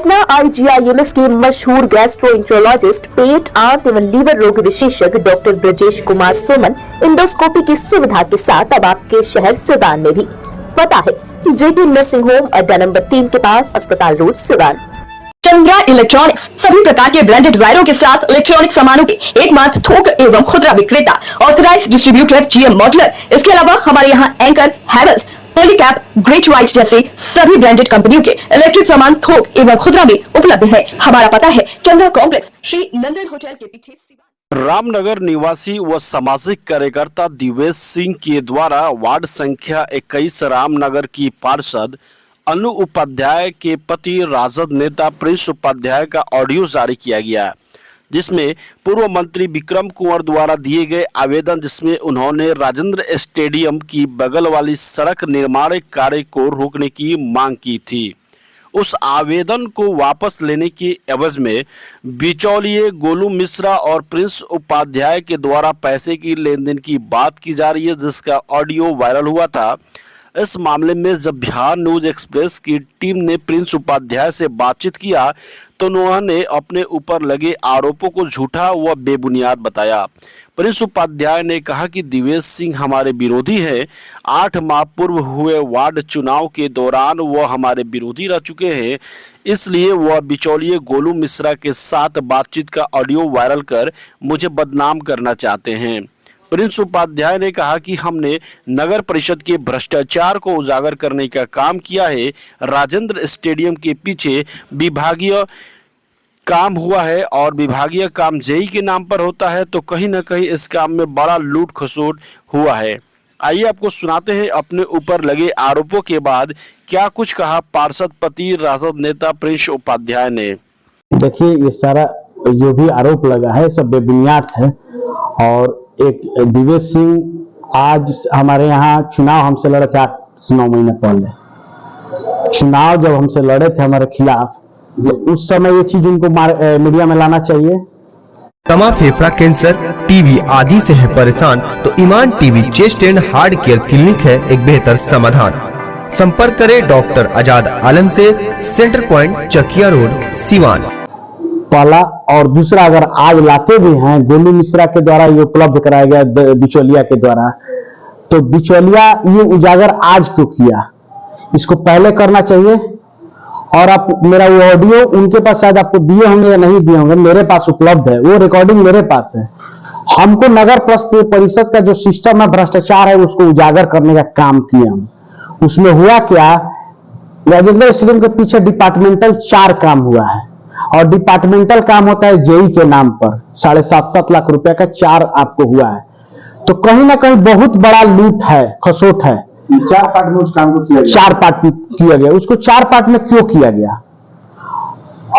Patna IGIMS के मशहूर gastroenterologist, पेट, आंत एवं लीवर रोग विशेषज्ञ डॉक्टर ब्रजेश कुमार सुमन इंडोस्कोपी की सुविधा के साथ अब आपके शहर सिवान में भी। पता है JP नर्सिंग होम, अड्डा नंबर 3 के पास, अस्पताल रोड, सिवान। चंद्रा इलेक्ट्रॉनिक्स सभी प्रकार के ब्रांडेड वायरों के साथ इलेक्ट्रॉनिक सामानों के एकमात्र थोक एवं खुदरा विक्रेता, ऑथराइज्ड डिस्ट्रीब्यूटर GM मॉडलर। इसके अलावा हमारे यहाँ anchor, Havells, Polycab, great white जैसे सभी ब्रांडेड कंपनियों के इलेक्ट्रिक सामान थोक एवं खुदरा में उपलब्ध है। हमारा पता है चंद्रा कॉम्प्लेक्स, श्री नंदन होटल के पीछे, सिवान। रामनगर निवासी व सामाजिक कार्यकर्ता दिवेश सिंह के द्वारा वार्ड संख्या 21 रामनगर की पार्षद अनु उपाध्याय के पति राजद नेता प्रिंस उपाध्याय का ऑडियो जारी किया गया, जिसमें पूर्व मंत्री विक्रम कुंवर द्वारा दिए गए आवेदन, जिसमें उन्होंने राजेंद्र स्टेडियम की बगल वाली सड़क निर्माण कार्य को रोकने की मांग की थी। उस आवेदन को वापस लेने की एवज में बिचौलिए गोलू मिश्रा और प्रिंस उपाध्याय के द्वारा पैसे की लेन देन की बात की जा रही है, जिसका ऑडियो वायरल हुआ था। इस मामले में जब बिहार न्यूज एक्सप्रेस की टीम ने प्रिंस उपाध्याय से बातचीत किया तो उन्होंने अपने ऊपर लगे आरोपों को झूठा व बेबुनियाद बताया। प्रिंस उपाध्याय ने कहा कि दिवेश सिंह हमारे विरोधी हैं। 8 माह पूर्व हुए वार्ड चुनाव के दौरान वह हमारे विरोधी रह चुके हैं, इसलिए वह बिचौलिए गोलू मिश्रा के साथ बातचीत का ऑडियो वायरल कर मुझे बदनाम करना चाहते हैं। प्रिंस उपाध्याय ने कहा कि हमने नगर परिषद के भ्रष्टाचार को उजागर करने का काम किया है। राजेंद्र स्टेडियम के पीछे विभागीय काम हुआ है और विभागीय काम जेई के नाम पर होता है, तो कहीं ना कहीं इस काम में बड़ा लूट खसोट हुआ है। आइए आपको सुनाते हैं अपने ऊपर लगे आरोपों के बाद क्या कुछ कहा पार्षद पति राजद नेता प्रिंस उपाध्याय ने। देखिए, ये सारा जो भी आरोप लगा है सब बेबुनियाद है। और एक दिवेश सिंह आज हमारे यहाँ चुनाव हमसे लड़े थे 8-9 महीने पहले। चुनाव जब हमसे लड़े थे हमारे खिलाफ, तो उस समय ये चीज उनको मीडिया में लाना चाहिए। दमा, फेफड़ा कैंसर, टीबी आदि से है परेशान तो Iman TB chest and heart care clinic है एक बेहतर समाधान। संपर्क करें डॉक्टर आजाद आलम से, centre point, Chakia road, Siwan. पहला और दूसरा, अगर आज लाते भी हैं गोलू मिश्रा के द्वारा ये उपलब्ध कराया गया बिचौलिया के द्वारा, तो बिचौलिया ये उजागर आज क्यों किया? इसको पहले करना चाहिए। और आप मेरा वो ऑडियो उनके पास शायद आपको दिए होंगे या नहीं दिए होंगे, मेरे पास उपलब्ध है, वो रिकॉर्डिंग मेरे पास है। हमको नगर परिषद का जो सिस्टम है, भ्रष्टाचार है, उसको उजागर करने का काम किया हम। उसमें हुआ क्या, राजेंद्र स्टेडियम के पीछे डिपार्टमेंटल 4 काम हुआ है और डिपार्टमेंटल काम होता है जेई के नाम पर 7.5 लाख रुपए का 4 आपको हुआ है। तो कहीं ना कहीं बहुत बड़ा लूट है, खसोट है। 4 पार्ट में उस काम को किया गया, 4 पार्ट किया गया। उसको 4 पार्ट में क्यों किया गया?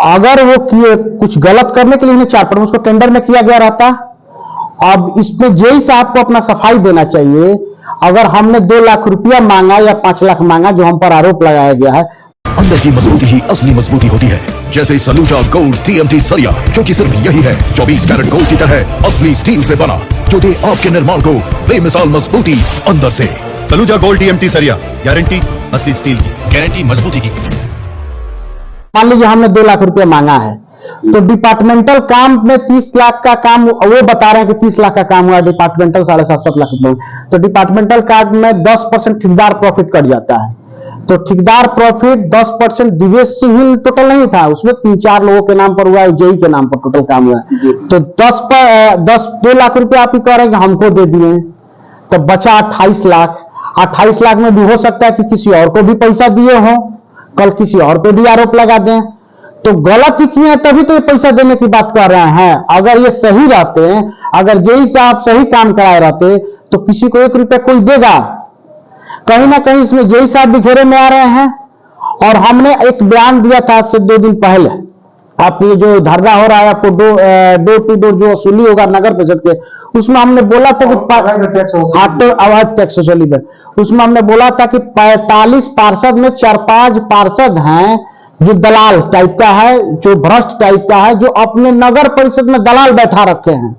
अगर वो किए कुछ गलत करने के लिए 4 पार्ट में, उसको टेंडर में किया गया रहता। अब इसमें जेई साहब को अपना सफाई देना चाहिए। अगर हमने 2 लाख रुपया मांगा या 5 लाख मांगा, जो हम पर आरोप लगाया गया है, अंदर की मजबूती ही असली मजबूती होती है, जैसे सलूजा गोल्ड TMT सरिया, क्योंकि सिर्फ यही है 24 कैरेट गोल्ड की तरह असली स्टील से बना, जो दे आपके निर्माण को बेमिसाल मजबूती अंदर से। सलूजा गोल्ड TMT सरिया, गारंटी असली स्टील की, गारंटी मजबूती की। मान लीजिए हमने 2 लाख रुपया मांगा है, तो डिपार्टमेंटल काम में 30 लाख का काम, वो बता रहे हैं कि 30 लाख का काम हुआ, डिपार्टमेंटल 7.5 लाख रुपए। तो डिपार्टमेंटल काम में 10% ठेकेदार प्रॉफिट कट जाता है। तो ठेकेदार प्रॉफिट 10% दिवेश सिंह ही टोटल नहीं था, उसमें 3-4 लोगों के नाम पर हुआ है, जेई के नाम पर टोटल काम हुआ है। तो 2 लाख रुपया आप ही कह रहे हैं कि हमको दे दिए, तो बचा 28 लाख। 28 लाख में भी हो सकता है कि किसी और को भी पैसा दिए हो, कल किसी और पे भी आरोप लगा दें। तो गलत ही किए हैं, तभी तो ये पैसा देने की बात कर रहे हैं। अगर ये सही रहते हैं, अगर जेई साहब सही काम कराए रहते, तो किसी को 1 रुपया कोई देगा? कहीं ना कहीं इसमें जेई साहब भी घेरे में आ रहे हैं। और हमने एक बयान दिया था आज से 2 दिन पहले, आप ये जो धरना हो रहा है, आपको डोर टू डोर जो वसूली होगा नगर परिषद के, उसमें हमने बोला था कि अवैध टैक्स वसूली पे, उसमें हमने बोला था कि 45 पार्षद में 4-5 पार्षद हैं जो दलाल टाइप का है, जो भ्रष्ट टाइप का है, जो अपने नगर परिषद में दलाल बैठा रखे हैं।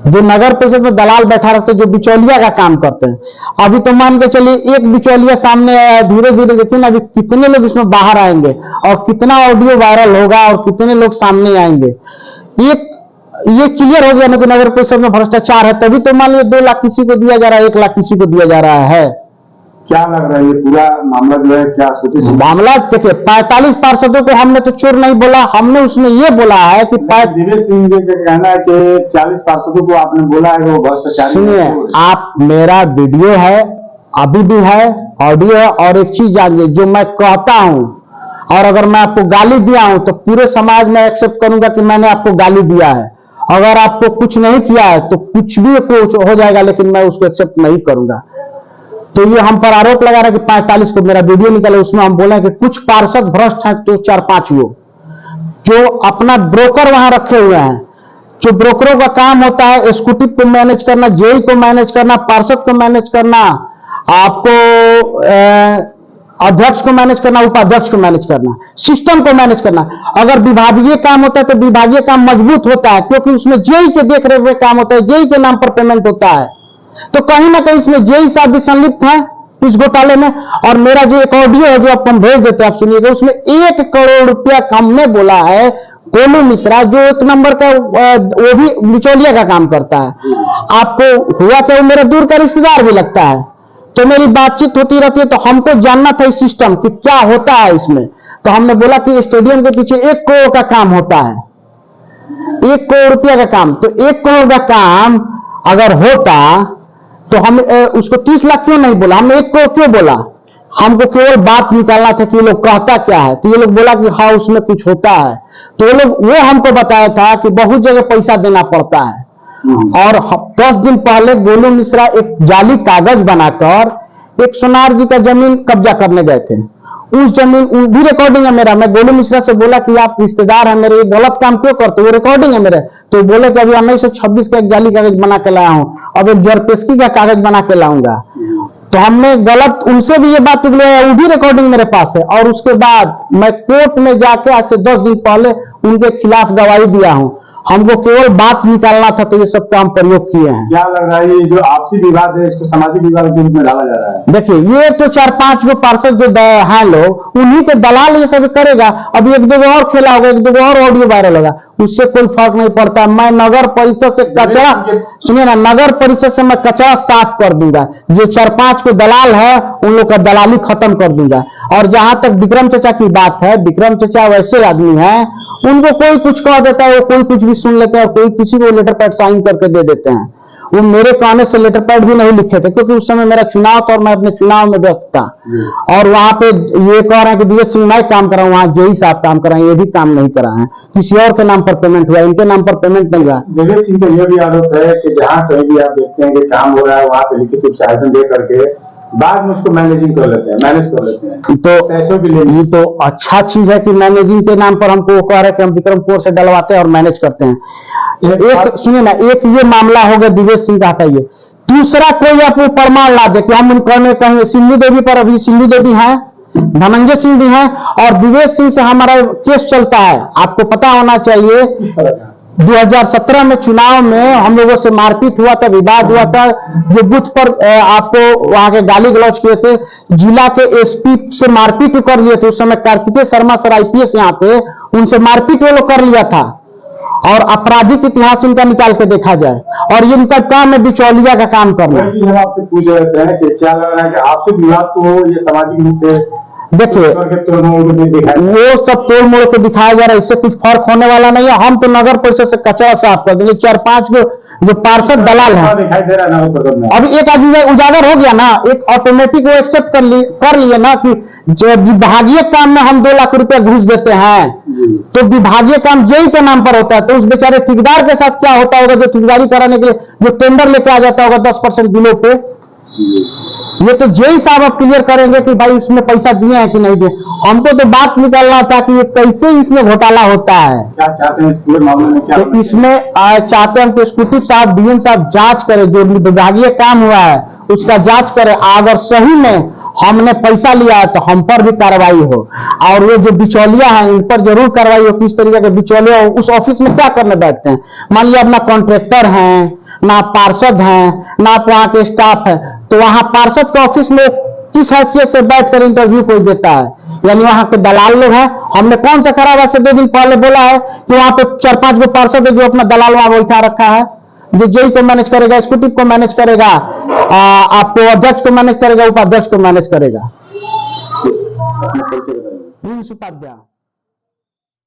जो नगर परिषद में दलाल बैठा रखते हैं, जो बिचौलिया का काम करते हैं। अभी तो मान के चलिए एक बिचौलिया सामने आया, धीरे धीरे देखिए ना अभी कितने लोग इसमें बाहर आएंगे और कितना ऑडियो वायरल होगा और कितने लोग सामने आएंगे। ये क्लियर हो गया ना कि नगर परिषद में भ्रष्टाचार है, तभी तो मान लीजिए 2 लाख किसी को दिया जा रहा है, 1 लाख किसी को दिया जा रहा है। क्या लग रहा है ये पूरा मामला जो है क्या मामला देखिए 45 पार्षदों को हमने तो चोर नहीं बोला, हमने उसमें ये बोला है कि दिवेश सिंह जी का कहना है कि 40 पार्षदों को आपने बोला है वो भ्रष्टाचारी। सुनिए आप, मेरा वीडियो है, अभी भी है, ऑडियो है, और एक चीज जानिए, जो मैं कहता हूं और अगर मैं आपको गाली दिया हूं तो पूरे समाज में एक्सेप्ट करूंगा कि मैंने आपको गाली दिया है। अगर आपको कुछ नहीं किया है तो कुछ भी कुछ हो जाएगा, लेकिन मैं उसको एक्सेप्ट नहीं करूंगा। तो ये हम पर आरोप लगा रहा है कि 45 को मेरा वीडियो निकला, उसमें हम बोले कि कुछ पार्षद भ्रष्ट हैं, जो 4-5 लोग जो अपना ब्रोकर वहां रखे हुए हैं। जो ब्रोकरों का काम होता है एग्जीक्यूटिव को मैनेज करना, जेई को मैनेज करना, पार्षद को मैनेज करना, आपको अध्यक्ष को मैनेज करना, उपाध्यक्ष को मैनेज करना, सिस्टम को मैनेज करना। अगर विभागीय काम होता है तो विभागीय काम मजबूत होता है, क्योंकि उसमें जेई के देख रेख में काम होता है, जेई के नाम पर पेमेंट होता है। तो कहीं ना कहीं इसमें जेई साहब भी संलिप्त हैं इस घोटाले में। और मेरा जो एक ऑडियो है जो आपको हम भेज देते हैं, आप सुनिएगा, उसमें 1 करोड़ रुपया हमने बोला है गोलू मिश्रा, जो 1 नंबर का वो भी बिचौलिया का काम करता है। आपको हुआ क्या, वो मेरा दूर का रिश्तेदार भी लगता है, तो मेरी बातचीत होती रहती है। तो हमको जानना था इस सिस्टम कि क्या होता है इसमें। तो हमने बोला कि स्टेडियम के पीछे 1 करोड़ का काम होता है, 1 करोड़ रुपया का काम। तो 1 करोड़ का काम अगर होता तो हम उसको 30 लाख क्यों नहीं बोला, हमने 1 करोड़ क्यों बोला? हमको केवल बात निकालना था कि ये लोग कहता क्या है। तो ये लोग बोला कि हाँ उसमें कुछ होता है। तो ये लोग वो हमको बताया था कि बहुत जगह पैसा देना पड़ता है। और 10 दिन पहले गोलू मिश्रा एक जाली कागज बनाकर एक सोनार जी का जमीन कब्जा करने गए थे। उस जमीन भी रिकॉर्डिंग है मेरा। मैं गोलू मिश्रा से बोला कि आप रिश्तेदार हैं मेरे, ये गलत काम क्यों करते हो, वो रिकॉर्डिंग है मेरे। तो बोले कि अभी 1926 का एक जाली कागज बना के लाया हूं, अब एक जरपेस्की का कागज बना के लाऊंगा। तो हमने गलत उनसे भी ये बात निकलवाया, वो भी रिकॉर्डिंग मेरे पास है। और उसके बाद मैं कोर्ट में जाके आज से 10 दिन पहले उनके खिलाफ गवाही दिया हूं। हमको केवल बात निकालना था, तो ये सब काम प्रयोग किए हैं। क्या लग रहा है ये जो आपसी विवाद है इसको सामाजिक विवाद के रूप में डाला जा रहा है? देखिए ये तो 4-5 गो पार्षद जो हैं लोग, उन्हीं के दलाल ये सब करेगा। अब 1-2 और खेला होगा, 1-2 और ऑडियो वायरल होगा, उससे कोई फर्क नहीं पड़ता। मैं नगर परिषद से कचरा, सुनिए ना, नगर परिषद से मैं कचरा साफ कर दूंगा। जो 4-5 को दलाल है उन लोग का दलाली खत्म कर दूंगा। और जहां तक विक्रम चचा की बात है, विक्रम चचा वैसे आदमी है, उनको कोई कुछ कह देता है, वो कोई कुछ भी सुन लेते हैं, कोई किसी को लेटर पैड साइन करके दे देते हैं। वो मेरे कहने से लेटर पैड भी नहीं लिखे थे, क्योंकि उस समय मेरा चुनाव था और मैं अपने चुनाव में व्यस्त था। और वहां पे ये कह रहे हैं कि दिवेश सिंह मैं काम करा हूं, वहां जेई साहब काम करा है, ये भी काम नहीं करा है। किसी और के नाम पर पेमेंट हुआ, इनके नाम पर पेमेंट नहीं हुआ। दिवेश सिंह का यह भी आरोप है कि जहाँ कहीं भी आप देखते हैं कि काम हो रहा है वहां पे लिखित रूप से आवेदन दे करके बाद में उसको मैनेज कर लेते हैं। तो पैसों के लिए ये तो अच्छा चीज है कि मैनेजिंग के नाम पर हमको कह रहे हैं कि हम विक्रमपुर से डलवाते हैं और मैनेज करते हैं। एक सुनिए ना, एक ये मामला हो गया दिवेश सिंह का, हटाइए। दूसरा कोई आपको प्रमाण ला दे कि हम उनको कहें सिंधु देवी पर, अभी सिंधु देवी हैं, धनंजय सिंह भी हैं, और दिवेश सिंह से हमारा केस चलता है। आपको पता होना चाहिए 2017 में चुनाव में हम लोगों से मारपीट हुआ था, विवाद हुआ था। जो बूथ पर आपको वहां के गाली गलौज किए थे, जिला के एसपी से मारपीट कर लिए थे। उस समय कार्तिकेय शर्मा सर IPS यहाँ थे, उनसे मारपीट वो लोग कर लिया था। और आपराधिक इतिहास इनका निकाल के देखा जाए, और ये इनका काम है बिचौलिया का काम करना। हम आपसे पूछ रहे हैं कि क्या लग रहा है कि आपसे विवाद को ये सामाजिक रूप से देखिए वो सब तोड़ मोड़ के दिखाया जा रहा है, इससे कुछ फर्क होने वाला नहीं है। हम तो नगर परिषद से कचरा साफ कर देंगे। 4-5 जो पार्षद दलाल हैं, दिखाई दे रहा है। अब एक आदमी उजागर हो गया ना, एक ऑटोमेटिक वो एक्सेप्ट कर लिए ना कि विभागीय काम में हम 2 लाख रुपया घूस देते हैं, तो विभागीय काम जेई के नाम पर होता है। तो उस बेचारे ठेकेदार के साथ क्या होता होगा, जो ठेकेदारी कराने के लिए जो टेंडर लेके आ जाता होगा 10% बिलों पे। ये तो जेई साहब अब क्लियर करेंगे कि भाई इसमें पैसा दिए हैं कि नहीं दिए। हमको तो बात निकालना था कि ये कैसे इसमें घोटाला होता है। क्या चाहते हैं इस पूरे मामले में? क्या तो इसमें चाहते हैं कि एग्जीक्यूटिव साहब, डीएम साहब जांच करें, जो विभागीय काम हुआ है उसका जांच करें। अगर सही में हमने पैसा लिया है तो हम पर भी कार्रवाई हो, और वो जो बिचौलिया है इन पर जरूर कार्रवाई हो। किस तरीके के बिचौलिया हो, उस ऑफिस में क्या करने बैठते हैं? मान लिया अपना कॉन्ट्रैक्टर हैं, ना आप पार्षद हैं, ना आप वहां के स्टाफ है, तो वहां पार्षद के ऑफिस में किस हैसियत से बैठकर इंटरव्यू कोई देता है? यानी वहां के दलाल लोग हैं। हमने कौन सा करा? वैसे 2 दिन पहले बोला है कि वहां पे 4-5 गो पार्षद है जो अपना दलाल वहां बैठा रखा है, जो जेई को मैनेज करेगा, एग्जीक्यूटिव को मैनेज करेगा, आपको अध्यक्ष को मैनेज करेगा, उपाध्यक्ष को मैनेज करेगा। प्रिंस उपाध्याय।